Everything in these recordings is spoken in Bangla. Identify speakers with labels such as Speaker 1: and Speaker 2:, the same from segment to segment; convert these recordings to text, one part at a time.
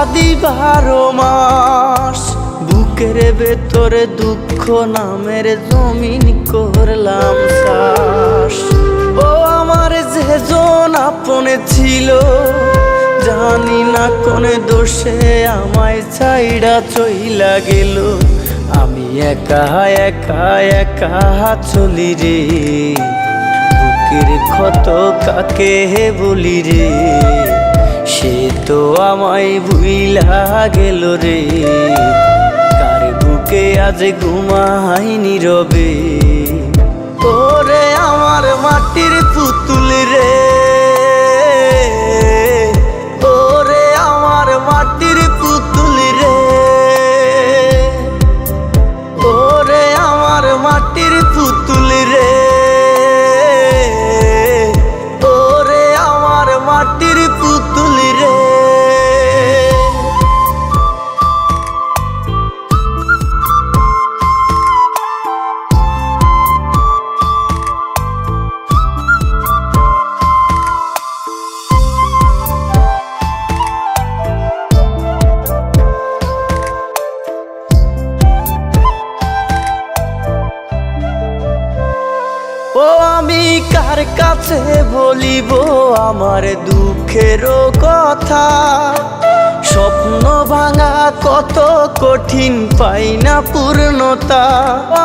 Speaker 1: কাঁদি 12 মাস, বুকের ভেতরে দুঃখ নামের জমিন করলাম চাষ। ও আমার যেজন আপনে ছিল, জানি না কোন দোষে আমায় ছাইড়া চইলা গেল। আমি একা একা একা চলি রে, বুকের ক্ষত কাকে বলি রে, সে তো আমায় ভুইলা গেল রে। কার বুকে আজ ঘুমাই নীরবে, ওরে আমার মাটির পুতুল রে, ওরে আমার মাটির পুতুল রে, ওরে আমার মাটির পুতুল রে, ওরে আমার মাটির পুতুল রে। ও আমি কার কাছে বলিব আমার দুঃখের কথা, স্বপ্ন ভাঙা কত কঠিন পাই না পূর্ণতা।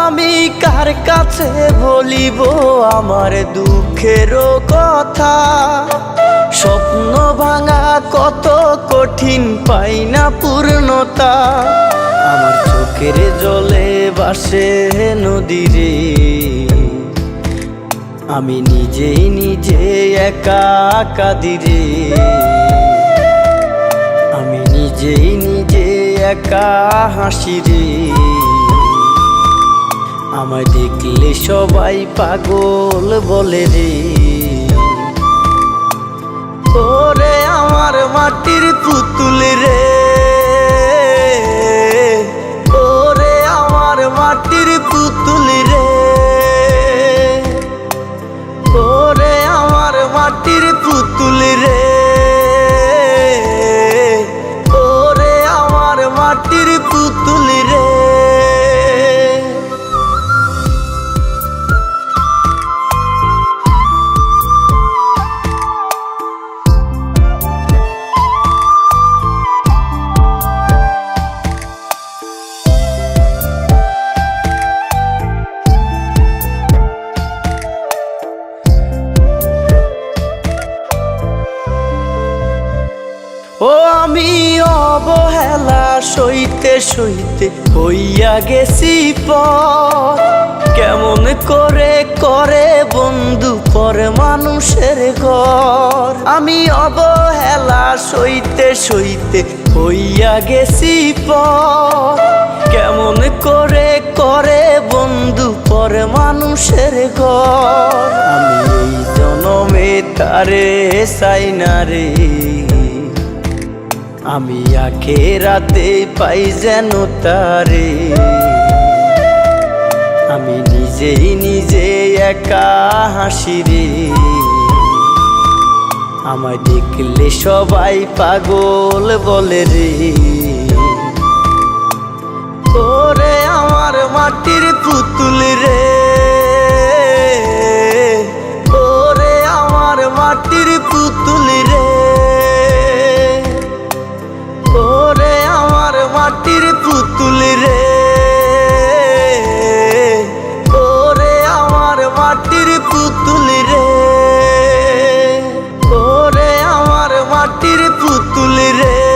Speaker 1: আমি কার কাছে বলিব আমার দুঃখের কথা, স্বপ্ন ভাঙা কত কঠিন পাই না পূর্ণতা। আমার চোখের জলে ভাসে নদী রে, আমি নিজেই নিজে একা কাঁদি রে, আমি নিজেই নিজে একা হাসি রে। আমায় দেখলে সবাই পাগল বলে রে, ওরে আমার মাটির পুতুল রে, ওরে আমার মাটির পুতুল রে, ওরে আমার মাটির পুতুল রে, ওরে আমার মাটির পুতুল রে। ও আমি অবহেলা সইতে সইতে হইয়া গেছি পর, কেমন করে করে বন্ধু পর মানুষের ঘর। আমি অবহেলা সইতে সইতে হইয়া গেছি পর, কেমন করে করে বন্ধু পর মানুষের ঘর। আমি এই জনমে তারে চাই না রে, আমি আখেরাতে পাই যেন তারে। আমি নিজেই নিজে একা হাসি রে, আমায় দেখলে সবাই পাগল বলে রে, ওরে আমার মাটির পুতুল রে, ওরে আমার মাটির পুতুল রে, ওরে আমার মাটির পুতুল রে, ওরে আমার মাটির পুতুল রে, ওরে আমার মাটির পুতুল রে।